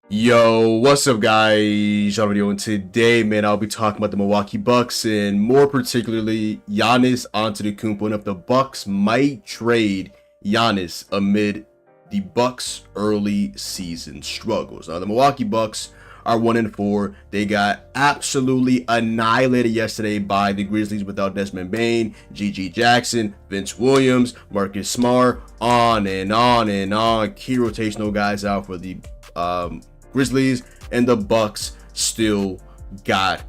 Yo, what's up, guys? Another video, and today, man, I'll be talking about the Milwaukee Bucks and more particularly Giannis Antetokounmpo, and if the Bucks might trade Giannis amid the Bucks' early season struggles. Now, the Milwaukee Bucks are 1-4. They got absolutely annihilated yesterday by the Grizzlies without Desmond Bane, G.G. Jackson, Vince Williams, Marcus Smart, on and on and on. Key rotational guys out for the Grizzlies, and the Bucks still got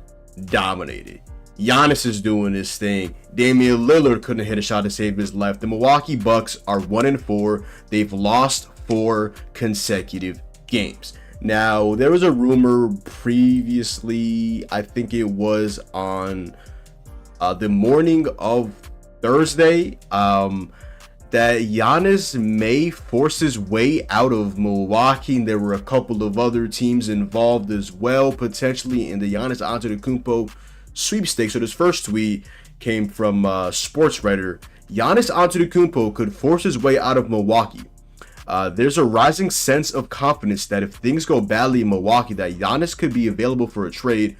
dominated. Giannis is doing his thing. Damian Lillard couldn't hit a shot to save his life. The Milwaukee Bucks are 1-4. They've lost 4 consecutive games. Now, there was a rumor previously, I think it was on the morning of Thursday, that Giannis may force his way out of Milwaukee. There were a couple of other teams involved as well, potentially in the Giannis Antetokounmpo sweepstakes. So this first tweet came from sports writer. Giannis Antetokounmpo could force his way out of Milwaukee. There's a rising sense of confidence that if things go badly in Milwaukee, that Giannis could be available for a trade,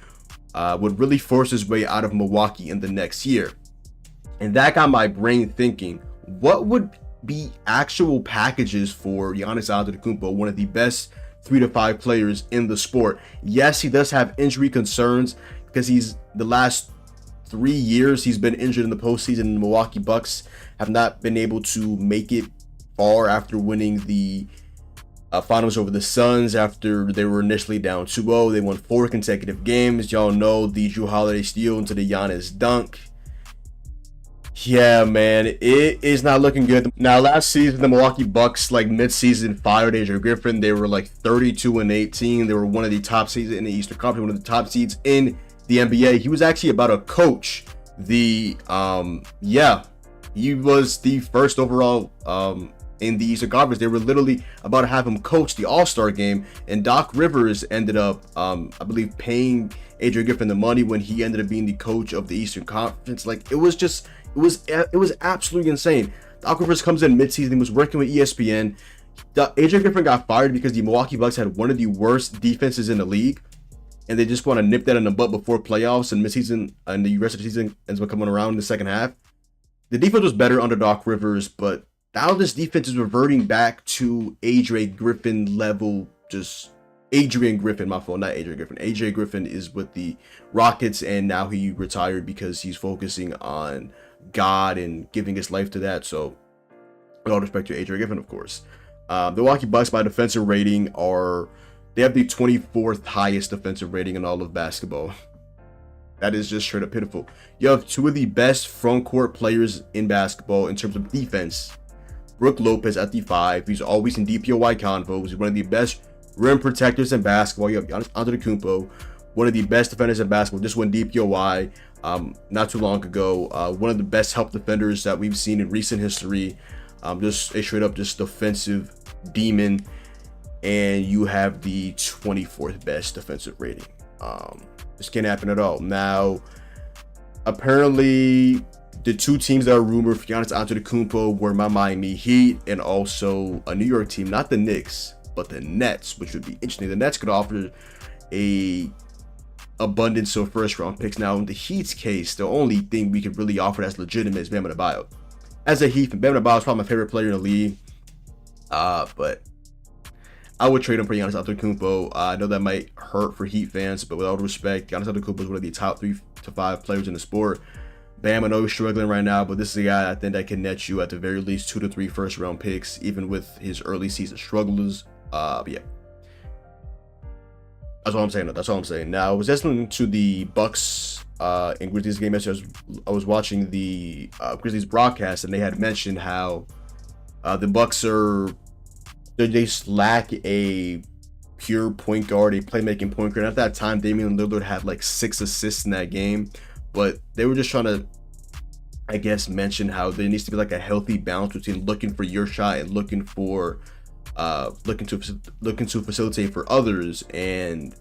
would really force his way out of Milwaukee in the next year. And that got my brain thinking, what would be actual packages for Giannis Antetokounmpo, one of the best 3 to 5 players in the sport? Yes, he does have injury concerns because the last 3 years he's been injured in the postseason. The Milwaukee Bucks have not been able to make it far after winning the finals over the Suns after they were initially down 2-0. They won 4 consecutive games. Y'all know the Jrue Holiday steal into the Giannis dunk. Yeah, man, it is not looking good. Now, last season, the Milwaukee Bucks, like mid-season, fired Adrian Griffin. They were like 32-18. They were one of the top seeds in the Eastern Conference, one of the top seeds in the NBA. He was actually about to coach he was the first overall in the Eastern Conference. They were literally about to have him coach the All-Star game, and Doc Rivers ended up, I believe, paying Adrian Griffin the money when he ended up being the coach of the Eastern Conference. Like, it was absolutely insane. Doc Rivers comes in midseason. He was working with ESPN. Adrian Griffin got fired because the Milwaukee Bucks had one of the worst defenses in the league, and they just want to nip that in the butt before playoffs and midseason and the rest of the season ends up coming around in the second half. The defense was better under Doc Rivers, but now this defense is reverting back to Adrian Griffin level. Just Adrian Griffin, my fault, not Adrian Griffin. Adrian Griffin is with the Rockets, and now he retired because he's focusing on God and giving his life to that. So, with all respect to Adrian Griffin, of course. The Milwaukee Bucks, by defensive rating, they have the 24th highest defensive rating in all of basketball. That is just straight up pitiful. You have 2 of the best front court players in basketball in terms of defense. Brook Lopez at the 5. He's always in DPOY convos. He's one of the best rim protectors in basketball. You have Giannis Antetokounmpo, one of the best defenders in basketball. Just won DPOY not too long ago. One of the best help defenders that we've seen in recent history. Just a straight up just defensive demon. And you have the 24th best defensive rating. This can't happen at all. Now, apparently, the 2 teams that are rumored for Giannis Antetokounmpo were my Miami Heat and also a New York team, not the Knicks, but the Nets, which would be interesting. The Nets could offer a abundance of first-round picks. Now, in the Heat's case, the only thing we could really offer that's legitimate is Bam Adebayo. As a Heat, Bam Adebayo is probably my favorite player in the league, but I would trade him for Giannis Antetokounmpo. I know that might hurt for Heat fans, but with all due respect, Giannis Antetokounmpo is one of the top 3 to 5 players in the sport. Bam, I know he's struggling right now, but this is a guy I think that can net you at the very least 2 to 3 first-round picks, even with his early season struggles. But yeah, that's all I'm saying. That's all I'm saying. Now, I was listening to the Bucks and Grizzlies game yesterday. I was watching the Grizzlies broadcast, and they had mentioned how the Bucks they just lack a pure point guard, a playmaking point guard. At that time, Damian Lillard had like 6 assists in that game, but they were just trying to, I guess, mention how there needs to be like a healthy balance between looking for your shot and looking to facilitate for others. And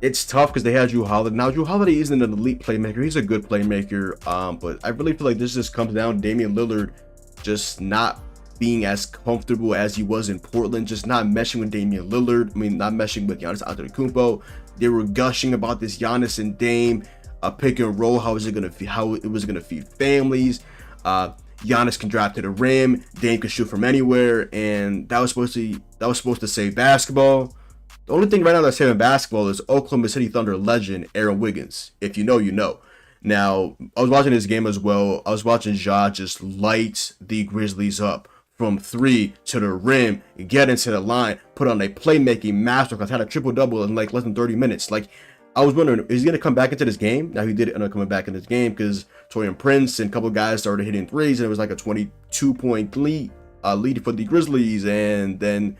it's tough because they had Jrue Holiday. Now, Jrue Holiday isn't an elite playmaker. He's a good playmaker, but I really feel like this just comes down to Damian Lillard just not being as comfortable as he was in Portland, just not meshing with Damian Lillard. I mean, not meshing with Giannis Antetokounmpo. They were gushing about this Giannis and Dame pick and roll. How it was gonna feed families. Giannis can drive to the rim. Dame can shoot from anywhere, and that was supposed to save basketball. The only thing right now that's saving basketball is Oklahoma City Thunder legend Aaron Wiggins. If you know, you know. Now, I was watching this game as well. I was watching Ja just light the Grizzlies up from 3 to the rim, get into the line, put on a playmaking masterclass, had a triple-double in like less than 30 minutes. Like, I was wondering, is he going to come back into this game? Now, he did end up coming back in this game because Torian Prince and a couple of guys started hitting threes, and it was like a 22-point lead for the Grizzlies. And then,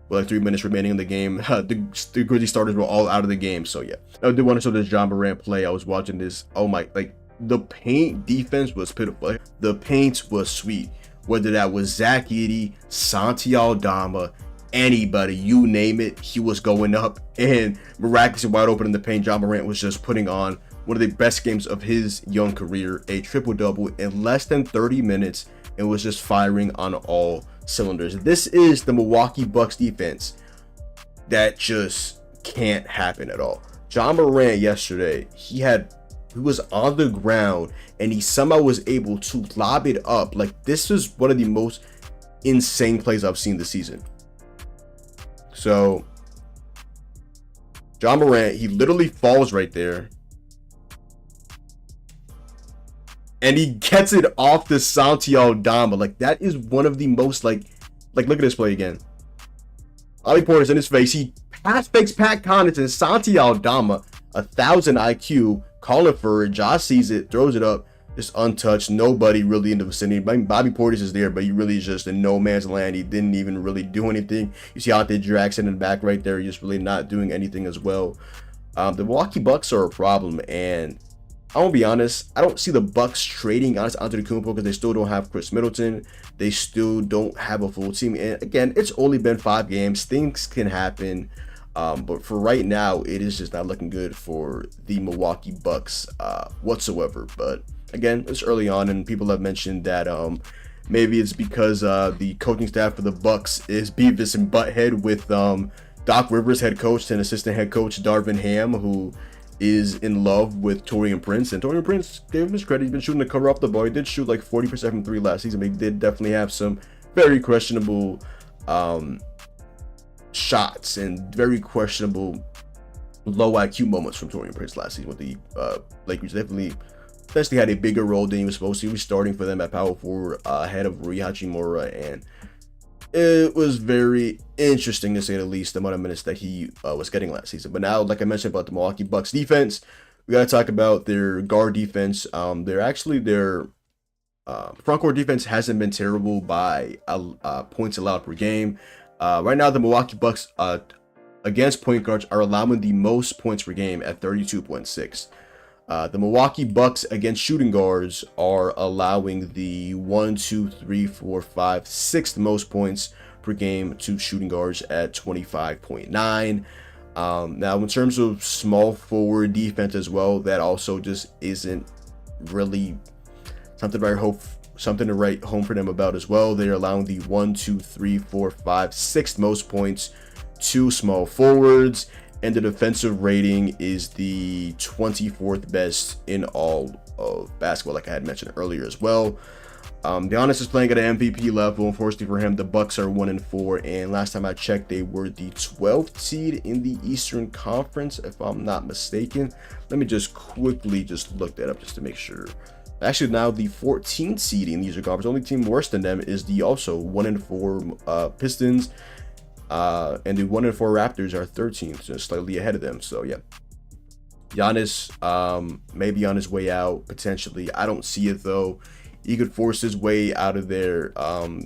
with like 3 minutes remaining in the game, the Grizzlies starters were all out of the game. So, yeah. I did want to show this Ja Morant play. I was watching this. Oh, my. Like, the paint defense was pitiful. The paint was sweet. Whether that was Zach Edey, Santi Aldama, anybody, you name it, he was going up and miraculously wide open in the paint. Ja Morant was just putting on one of the best games of his young career, a triple-double in less than 30 minutes, and was just firing on all cylinders. This is the Milwaukee Bucks defense that just can't happen at all. Ja Morant yesterday, he was on the ground and he somehow was able to lob it up. Like, this is one of the most insane plays I've seen this season. So, Ja Morant, he literally falls right there. And he gets it off the Santi Aldama. Like, that is one of the most, like look at this play again. Ollie Porter's in his face. He pass fakes Pat Connaughton. Santi Aldama, 1,000 IQ, calling for it. Ja sees it, throws it up, just untouched. Nobody really in the vicinity. I mean, Bobby Portis is there, but he really is just in no man's land. He didn't even really do anything. You see Ante Jackson in the back right there. He's just really not doing anything as well. The Milwaukee Bucks are a problem, and I won't be honest, I don't see the Bucks trading Giannis Antetokounmpo because they still don't have Chris Middleton. They still don't have a full team. And again, it's only been 5 games. Things can happen. But for right now, it is just not looking good for the Milwaukee Bucks whatsoever. But again, it's early on, and people have mentioned that maybe it's because the coaching staff for the Bucks is Beavis and Butthead with Doc Rivers, head coach, and assistant head coach Darvin Ham, who is in love with Torian Prince. And Torian Prince, gave him his credit. He's been shooting the cover off the ball. He did shoot like 40% from 3 last season, but he did definitely have some very questionable shots and very questionable low IQ moments from Torian Prince last season with the Lakers. Definitely had a bigger role than he was supposed to. He was starting for them at power forward ahead of Rui Hachimura, and it was very interesting to say the least the amount of minutes that he was getting last season. But now, like I mentioned about the Milwaukee Bucks defense, we got to talk about their guard defense. Their front court defense hasn't been terrible by points allowed per game. Right now, the Milwaukee Bucks against point guards are allowing the most points per game at 32.6. The Milwaukee Bucks against shooting guards are allowing the 6th most points per game to shooting guards at 25.9. Now, in terms of small forward defense as well, that also just isn't really something to write home for them about as well. They're allowing the 6th most points to small forwards, and the defensive rating is the 24th best in all of basketball, like I had mentioned earlier as well. Giannis is playing at an MVP level. Unfortunately for him, the Bucks are 1-4, and last time I checked, they were the 12th seed in the Eastern Conference, if I'm not mistaken. Let me just quickly look that up just to make sure. Actually, now the 14th seed in the Eastern Conference. The only team worse than them is the also 1-4 Pistons. And the 1-4 Raptors are 13th, so slightly ahead of them. So yeah, Giannis may be on his way out potentially. I don't see it though. He could force his way out of there.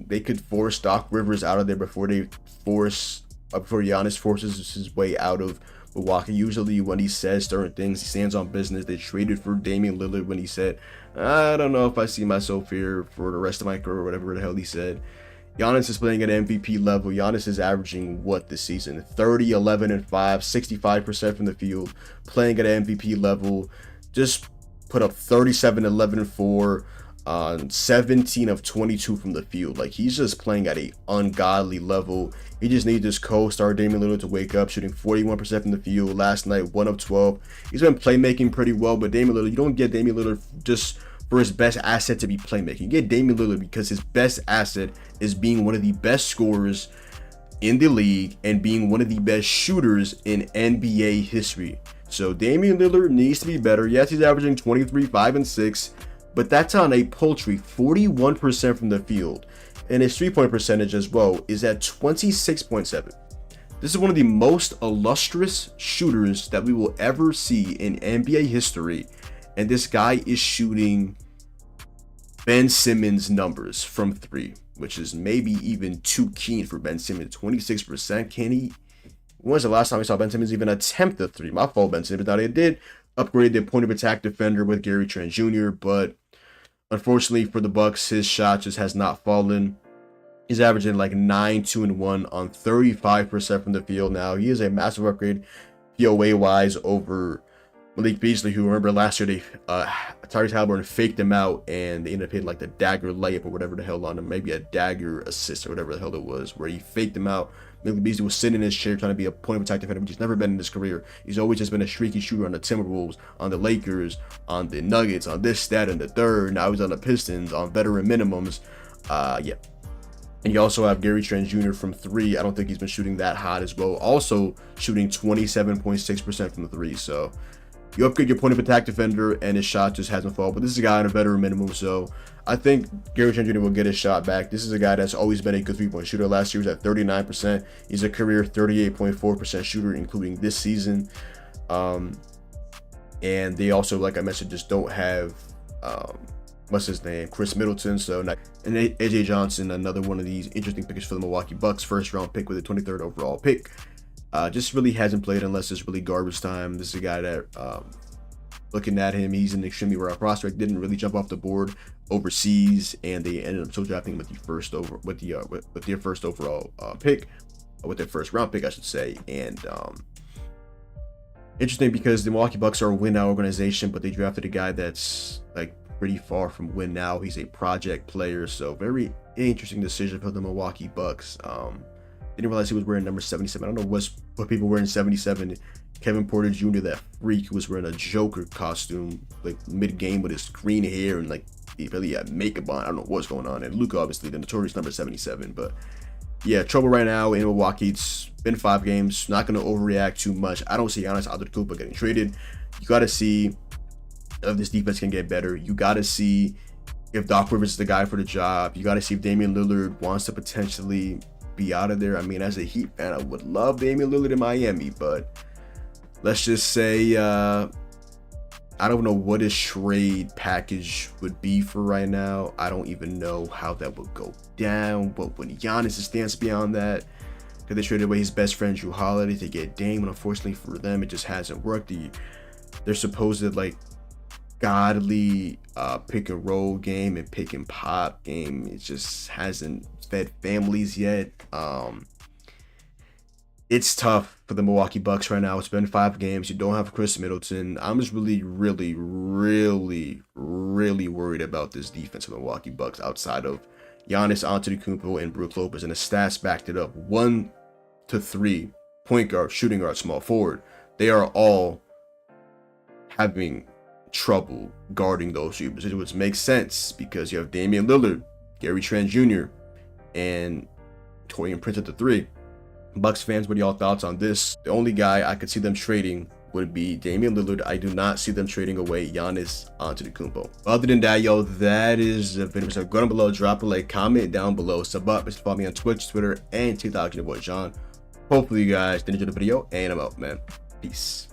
They could force Doc Rivers out of there before Giannis forces his way out of Milwaukee. Usually when he says certain things, he stands on business. They traded for Damian Lillard when he said, I don't know if I see myself here for the rest of my career, or whatever the hell he said. Giannis is playing at MVP level. Giannis is averaging what this season? 30, 11, and 5, 65% from the field, playing at MVP level. Just put up 37, 11, and 4. on 17 of 22 from the field. Like, he's just playing at a ungodly level. He just needs his co-star Damian Lillard to wake up, shooting 41% from the field. Last night, 1 of 12. He's been playmaking pretty well, but Damian Lillard, you don't get Damian Lillard just for his best asset to be playmaking. You get Damian Lillard because his best asset is being one of the best scorers in the league and being one of the best shooters in NBA history. So Damian Lillard needs to be better. Yes, he's averaging 23, 5, and 6, but that's on a paltry 41% from the field. And his three-point percentage as well is at 26.7. This is one of the most illustrious shooters that we will ever see in NBA history. And this guy is shooting Ben Simmons numbers from 3, which is maybe even too keen for Ben Simmons. 26%. Can he? When was the last time we saw Ben Simmons even attempt a 3? My fault, Ben Simmons. Now, they did upgrade their point of attack defender with Gary Trent Jr., but unfortunately for the Bucks, his shot just has not fallen. He's averaging like 9, 2, and 1 on 35% from the field now. He is a massive upgrade POA-wise over Malik Beasley, who, remember last year, Tyrese Halliburton faked him out and they ended up hitting like the dagger layup or whatever the hell on him, maybe a dagger assist or whatever the hell it was, where he faked him out. Malik Beasley was sitting in his chair trying to be a point of attack defender, which he's never been in his career. He's always just been a streaky shooter on the Timberwolves, on the Lakers, on the Nuggets, on this, that, and the third. Now he's on the Pistons on veteran minimums. Yeah. And you also have Gary Trent Jr. from 3. I don't think he's been shooting that hot as well. Also shooting 27.6% from the 3. So you upgrade your point of attack defender and his shot just hasn't fallen. But this is a guy on a veteran minimum. So I think Gary Trent Jr. will get his shot back. This is a guy that's always been a good 3-point shooter. Last year he was at 39%. He's a career 38.4% shooter, including this season. And they also, like I mentioned, just don't have what's his name, Chris Middleton. So, and AJ Johnson, another one of these interesting picks for the Milwaukee Bucks, first round pick with a 23rd overall pick. Just really hasn't played unless it's really garbage time. This is a guy that, looking at him, he's an extremely rare prospect. Didn't really jump off the board overseas, and they ended up still drafting him with their first overall pick, with their first round pick, I should say. And interesting because the Milwaukee Bucks are a win now organization, but they drafted a guy that's like pretty far from win now. He's a project player, so very interesting decision for the Milwaukee Bucks. Didn't realize he was wearing number 77. I don't know what people wearing 77. Kevin Porter Jr., that freak who was wearing a Joker costume like mid-game with his green hair and like he really had makeup on. I don't know what's going on. And Luka, obviously, the notorious number 77. But yeah, trouble right now in Milwaukee. It's been 5 games. Not going to overreact too much. I don't see Giannis Antetokounmpo getting traded. You got to see if this defense can get better. You got to see if Doc Rivers is the guy for the job. You got to see if Damian Lillard wants to potentially be out of there. I mean, as a Heat fan, I would love Damian Lillard in Miami, but let's just say I don't know what his trade package would be for right now. I don't even know how that would go down. What would Giannis' stance beyond that? Because they traded away his best friend Drew Holiday to get Dame, and unfortunately for them, it just hasn't worked. Their supposed like godly pick and roll game and pick and pop game, it just hasn't fed families yet. It's tough for the Milwaukee Bucks right now. It's been 5 games. You don't have Chris Middleton. I'm just really worried about this defense of the Milwaukee Bucks outside of Giannis Antetokounmpo and Brook Lopez, and the stats backed it up. 1 to 3 point guard, shooting guard, small forward. They are all having trouble guarding those shooters, which makes sense because you have Damian Lillard, Gary Trent Jr., and Taurean Prince at the 3. Bucks fans, what are y'all thoughts on this? The only guy I could see them trading would be Damian Lillard. I do not see them trading away Giannis Antetokounmpo. Other than that, yo, that is the video. So go down below, drop a like, comment down below, sub up, follow me on Twitch, Twitter, and TikTok. Your boy John. Hopefully you guys did enjoy the video, and I'm out, man. Peace.